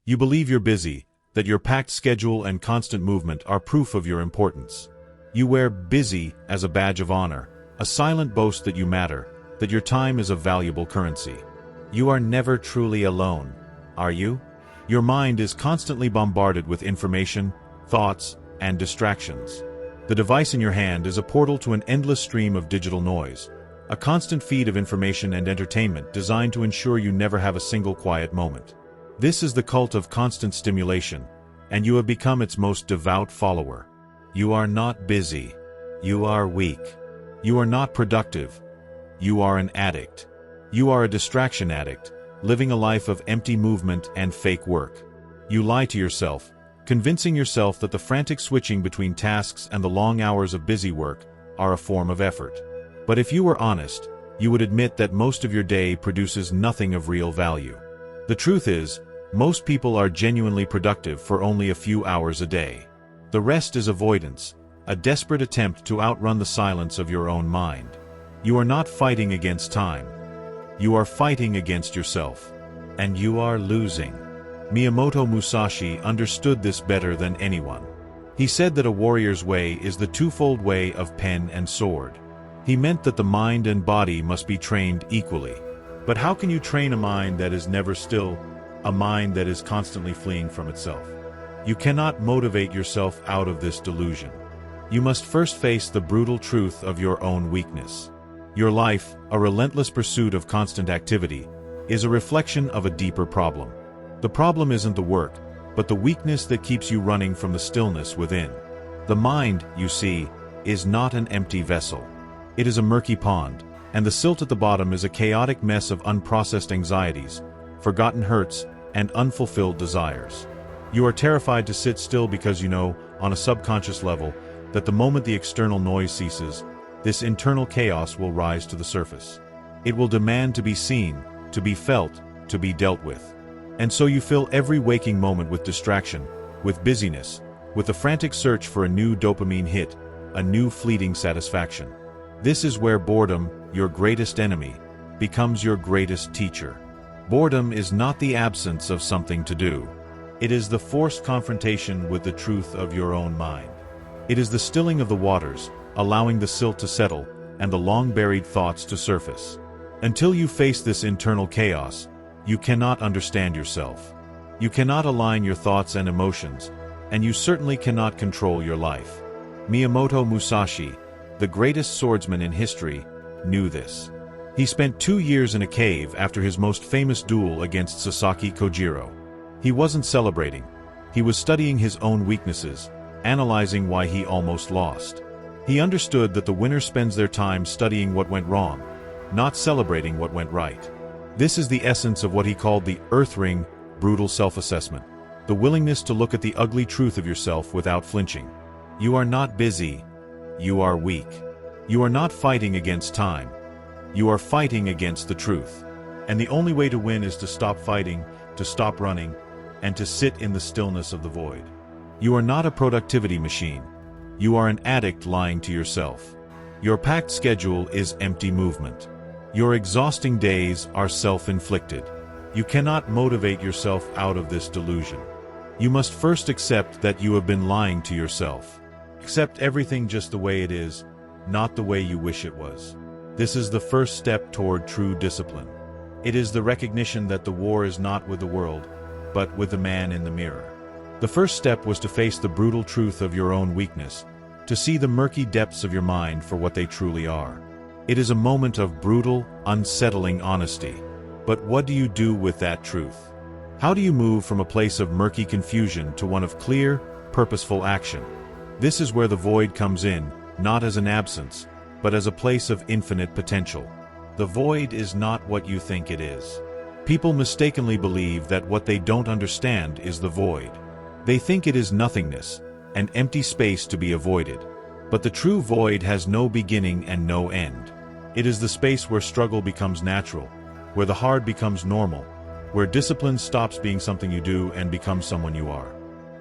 You believe you're busy, that your packed schedule and constant movement are proof of your importance. You wear busy as a badge of honor, a silent boast that you matter, that your time is a valuable currency. You are never truly alone, are you? Your mind is constantly bombarded with information, thoughts, and distractions. The device in your hand is a portal to an endless stream of digital noise, a constant feed of information and entertainment designed to ensure you never have a single quiet moment. This is the cult of constant stimulation, and you have become its most devout follower. You are not busy. You are weak. You are not productive. You are an addict. You are a distraction addict, living a life of empty movement and fake work. You lie to yourself, convincing yourself that the frantic switching between tasks and the long hours of busy work are a form of effort. But if you were honest, you would admit that most of your day produces nothing of real value. The truth is, most people are genuinely productive for only a few hours a day. The rest is avoidance, a desperate attempt to outrun the silence of your own mind. You are not fighting against time. You are fighting against yourself. And you are losing. Miyamoto Musashi understood this better than anyone. He said that a warrior's way is the twofold way of pen and sword. He meant that the mind and body must be trained equally. But how can you train a mind that is never still, a mind that is constantly fleeing from itself? You cannot motivate yourself out of this delusion. You must first face the brutal truth of your own weakness. Your life, a relentless pursuit of constant activity, is a reflection of a deeper problem. The problem isn't the work, but the weakness that keeps you running from the stillness within. The mind, you see, is not an empty vessel. It is a murky pond, and the silt at the bottom is a chaotic mess of unprocessed anxieties, forgotten hurts, and unfulfilled desires. You are terrified to sit still because you know, on a subconscious level, that the moment the external noise ceases, this internal chaos will rise to the surface. It will demand to be seen, to be felt, to be dealt with. And so you fill every waking moment with distraction, with busyness, with the frantic search for a new dopamine hit, a new fleeting satisfaction. This is where boredom, your greatest enemy, becomes your greatest teacher. Boredom is not the absence of something to do. It is the forced confrontation with the truth of your own mind. It is the stilling of the waters, allowing the silt to settle, and the long-buried thoughts to surface. Until you face this internal chaos, you cannot understand yourself. You cannot align your thoughts and emotions, and you certainly cannot control your life. Miyamoto Musashi, the greatest swordsman in history, knew this. He spent 2 years in a cave after his most famous duel against Sasaki Kojiro. He wasn't celebrating. He was studying his own weaknesses, analyzing why he almost lost. He understood that the winner spends their time studying what went wrong, not celebrating what went right. This is the essence of what he called the earth ring, brutal self-assessment, the willingness to look at the ugly truth of yourself without flinching. You are not busy. You are weak. You are not fighting against time. You are fighting against the truth. And the only way to win is to stop fighting, to stop running, and to sit in the stillness of the void. You are not a productivity machine. You are an addict lying to yourself. Your packed schedule is empty movement. Your exhausting days are self-inflicted. You cannot motivate yourself out of this delusion. You must first accept that you have been lying to yourself. Accept everything just the way it is, not the way you wish it was. This is the first step toward true discipline. It is the recognition that the war is not with the world, but with the man in the mirror. The first step was to face the brutal truth of your own weakness, to see the murky depths of your mind for what they truly are. It is a moment of brutal, unsettling honesty. But what do you do with that truth? How do you move from a place of murky confusion to one of clear, purposeful action? This is where the void comes in, not as an absence, but as a place of infinite potential. The void is not what you think it is. People mistakenly believe that what they don't understand is the void. They think it is nothingness, an empty space to be avoided. But the true void has no beginning and no end. It is the space where struggle becomes natural, where the hard becomes normal, where discipline stops being something you do and becomes someone you are.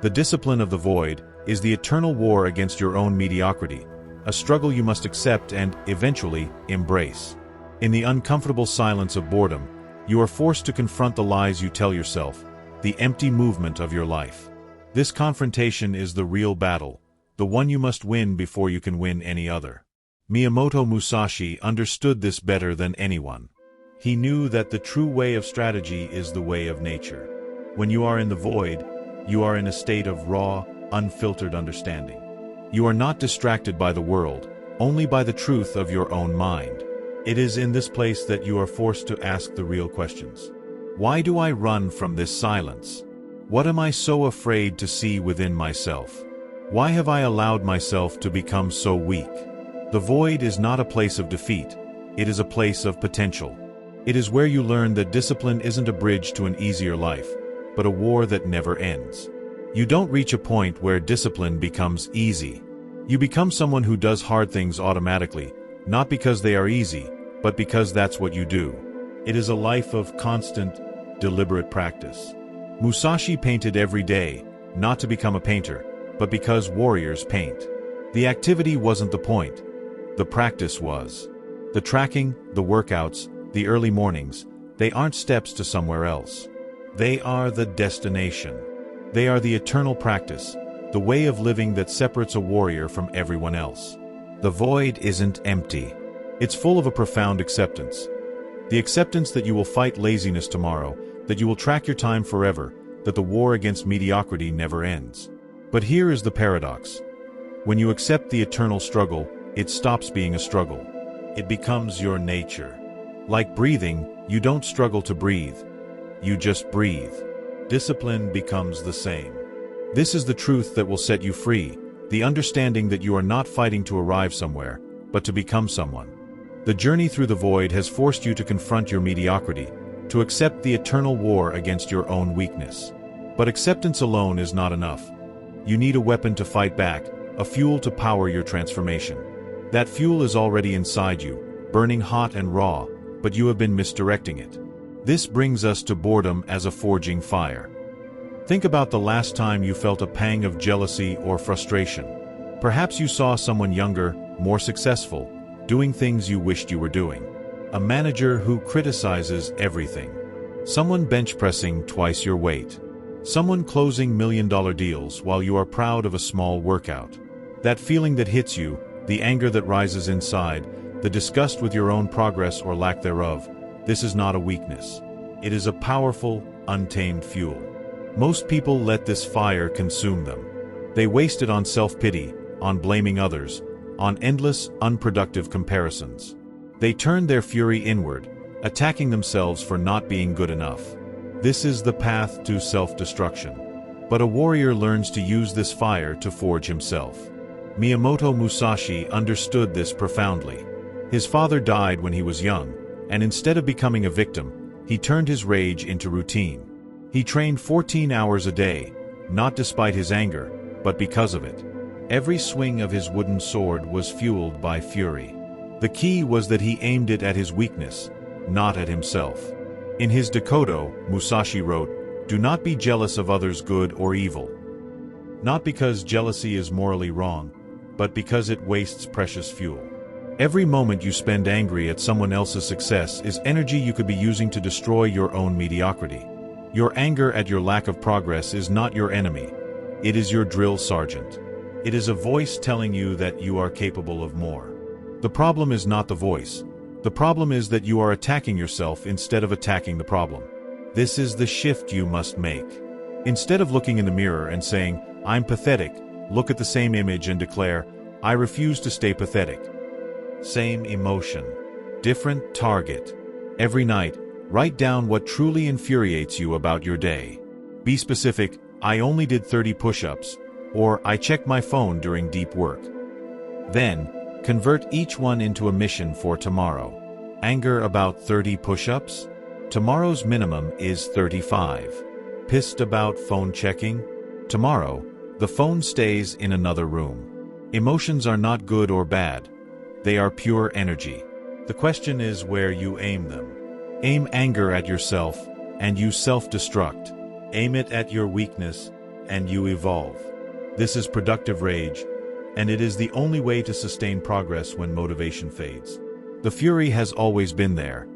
The discipline of the void is the eternal war against your own mediocrity, a struggle you must accept and, eventually, embrace. In the uncomfortable silence of boredom, you are forced to confront the lies you tell yourself, the empty movement of your life. This confrontation is the real battle, the one you must win before you can win any other. Miyamoto Musashi understood this better than anyone. He knew that the true way of strategy is the way of nature. When you are in the void, you are in a state of raw, unfiltered understanding. You are not distracted by the world, only by the truth of your own mind. It is in this place that you are forced to ask the real questions. Why do I run from this silence? What am I so afraid to see within myself? Why have I allowed myself to become so weak? The void is not a place of defeat, it is a place of potential. It is where you learn that discipline isn't a bridge to an easier life, but a war that never ends. You don't reach a point where discipline becomes easy. You become someone who does hard things automatically, not because they are easy, but because that's what you do. It is a life of constant, deliberate practice. Musashi painted every day, not to become a painter, but because warriors paint. The activity wasn't the point. The practice was. The tracking, the workouts, the early mornings, they aren't steps to somewhere else. They are the destination. They are the eternal practice, the way of living that separates a warrior from everyone else. The void isn't empty. It's full of a profound acceptance. The acceptance that you will fight laziness tomorrow, that you will track your time forever, that the war against mediocrity never ends. But here is the paradox. When you accept the eternal struggle, it stops being a struggle. It becomes your nature. Like breathing, you don't struggle to breathe. You just breathe. Discipline becomes the same. This is the truth that will set you free, the understanding that you are not fighting to arrive somewhere, but to become someone. The journey through the void has forced you to confront your mediocrity, to accept the eternal war against your own weakness. But acceptance alone is not enough. You need a weapon to fight back, a fuel to power your transformation. That fuel is already inside you, burning hot and raw, but you have been misdirecting it. This brings us to boredom as a forging fire. Think about the last time you felt a pang of jealousy or frustration. Perhaps you saw someone younger, more successful, doing things you wished you were doing. A manager who criticizes everything. Someone bench pressing twice your weight. Someone closing million-dollar deals while you are proud of a small workout. That feeling that hits you, the anger that rises inside, the disgust with your own progress or lack thereof, this is not a weakness. It is a powerful, untamed fuel. Most people let this fire consume them. They waste it on self-pity, on blaming others, on endless, unproductive comparisons. They turn their fury inward, attacking themselves for not being good enough. This is the path to self-destruction. But a warrior learns to use this fire to forge himself. Miyamoto Musashi understood this profoundly. His father died when he was young, and instead of becoming a victim, he turned his rage into routine. He trained 14 hours a day, not despite his anger, but because of it. Every swing of his wooden sword was fueled by fury. The key was that he aimed it at his weakness, not at himself. In his Dakodo, Musashi wrote, "Do not be jealous of others' good or evil." Not because jealousy is morally wrong, but because it wastes precious fuel. Every moment you spend angry at someone else's success is energy you could be using to destroy your own mediocrity. Your anger at your lack of progress is not your enemy. It is your drill sergeant. It is a voice telling you that you are capable of more. The problem is not the voice. The problem is that you are attacking yourself instead of attacking the problem. This is the shift you must make. Instead of looking in the mirror and saying, "I'm pathetic," look at the same image and declare, "I refuse to stay pathetic." Same emotion. Different target. Every night, write down what truly infuriates you about your day. Be specific, "I only did 30 push-ups," or "I checked my phone during deep work." Then, convert each one into a mission for tomorrow. Anger about 30 push-ups? Tomorrow's minimum is 35. Pissed about phone checking? Tomorrow, the phone stays in another room. Emotions are not good or bad. They are pure energy. The question is where you aim them. Aim anger at yourself, and you self-destruct. Aim it at your weakness, and you evolve. This is productive rage, and it is the only way to sustain progress when motivation fades. The fury has always been there.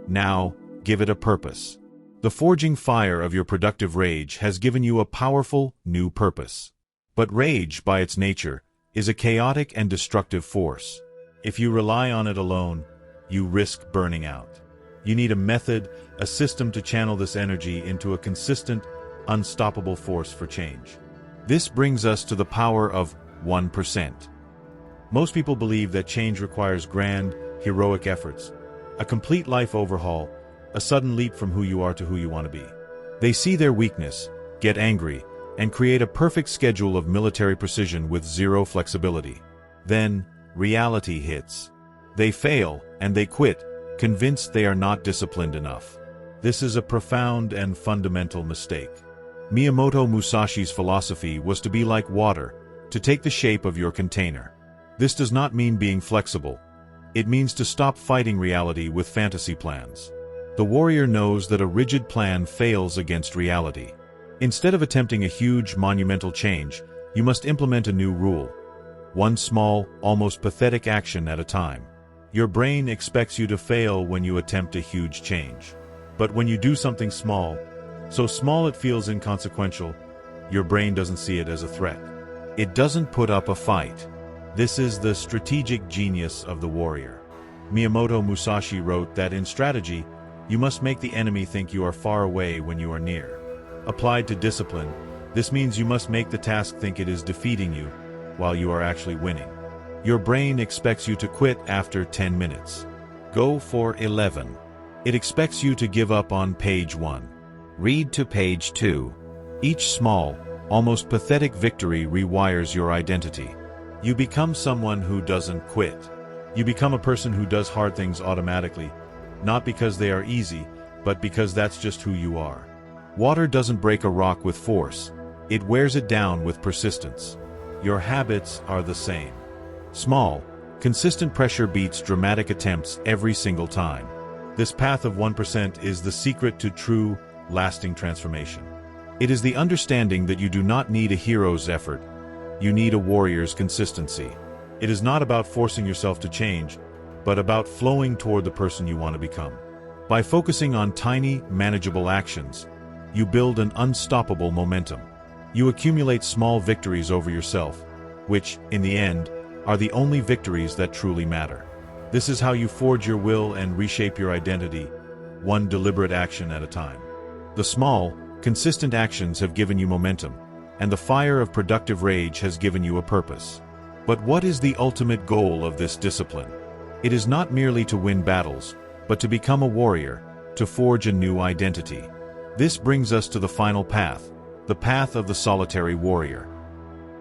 Now, give it a purpose. The forging fire of your productive rage has given you a powerful, new purpose. But rage, by its nature, is a chaotic and destructive force. If you rely on it alone, you risk burning out. You need a method, a system to channel this energy into a consistent, unstoppable force for change. This brings us to the power of 1%. Most people believe that change requires grand, heroic efforts, a complete life overhaul, a sudden leap from who you are to who you want to be. They see their weakness, get angry, and create a perfect schedule of military precision with zero flexibility. Then, reality hits. They fail, and they quit, convinced they are not disciplined enough. This is a profound and fundamental mistake. Miyamoto Musashi's philosophy was to be like water, to take the shape of your container. This does not mean being flexible. It means to stop fighting reality with fantasy plans. The warrior knows that a rigid plan fails against reality. Instead of attempting a huge, monumental change, you must implement a new rule. One small, almost pathetic action at a time. Your brain expects you to fail when you attempt a huge change. But when you do something small, so small it feels inconsequential, your brain doesn't see it as a threat. It doesn't put up a fight. This is the strategic genius of the warrior. Miyamoto Musashi wrote that in strategy, you must make the enemy think you are far away when you are near. Applied to discipline, this means you must make the task think it is defeating you, while you are actually winning. Your brain expects you to quit after 10 minutes. Go for 11. It expects you to give up on page 1. Read to page 2. Each small, almost pathetic victory rewires your identity. You become someone who doesn't quit. You become a person who does hard things automatically, not because they are easy, but because that's just who you are. Water doesn't break a rock with force. It wears it down with persistence. Your habits are the same. Small, consistent pressure beats dramatic attempts every single time. This path of 1% is the secret to true, lasting transformation. It is the understanding that you do not need a hero's effort. You need a warrior's consistency. It is not about forcing yourself to change, but about flowing toward the person you want to become. By focusing on tiny, manageable actions, you build an unstoppable momentum. You accumulate small victories over yourself, which, in the end, are the only victories that truly matter. This is how you forge your will and reshape your identity, one deliberate action at a time. The small, consistent actions have given you momentum, and the fire of productive rage has given you a purpose. But what is the ultimate goal of this discipline? It is not merely to win battles, but to become a warrior, to forge a new identity. This brings us to the final path, the path of the solitary warrior.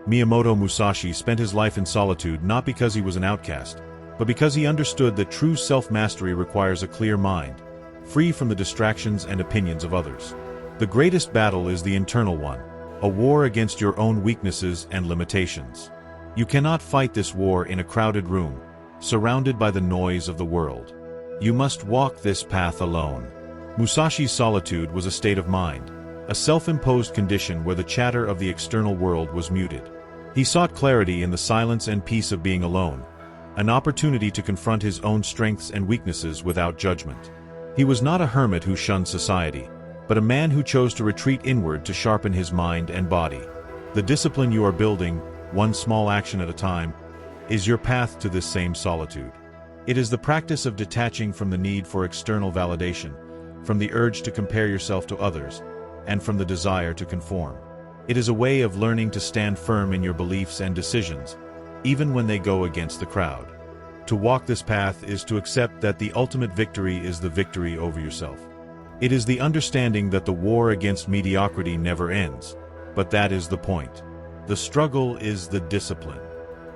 Miyamoto Musashi spent his life in solitude not because he was an outcast, but because he understood that true self-mastery requires a clear mind, free from the distractions and opinions of others. The greatest battle is the internal one, a war against your own weaknesses and limitations. You cannot fight this war in a crowded room, surrounded by the noise of the world. You must walk this path alone. Musashi's solitude was a state of mind, a self-imposed condition where the chatter of the external world was muted. He sought clarity in the silence and peace of being alone, an opportunity to confront his own strengths and weaknesses without judgment. He was not a hermit who shunned society, but a man who chose to retreat inward to sharpen his mind and body. The discipline you are building, one small action at a time, is your path to this same solitude. It is the practice of detaching from the need for external validation, from the urge to compare yourself to others, and from the desire to conform. It is a way of learning to stand firm in your beliefs and decisions, even when they go against the crowd. To walk this path is to accept that the ultimate victory is the victory over yourself. It is the understanding that the war against mediocrity never ends, but that is the point. The struggle is the discipline.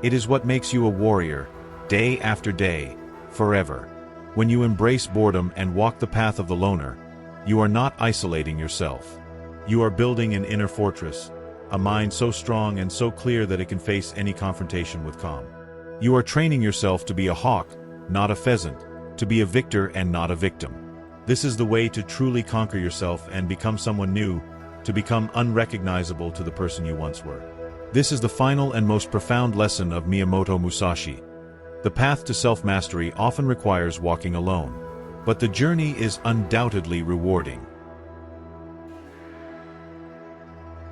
It is what makes you a warrior, day after day, forever. When you embrace boredom and walk the path of the loner, you are not isolating yourself. You are building an inner fortress, a mind so strong and so clear that it can face any confrontation with calm. You are training yourself to be a hawk, not a pheasant, to be a victor and not a victim. This is the way to truly conquer yourself and become someone new, to become unrecognizable to the person you once were. This is the final and most profound lesson of Miyamoto Musashi. The path to self-mastery often requires walking alone, but the journey is undoubtedly rewarding.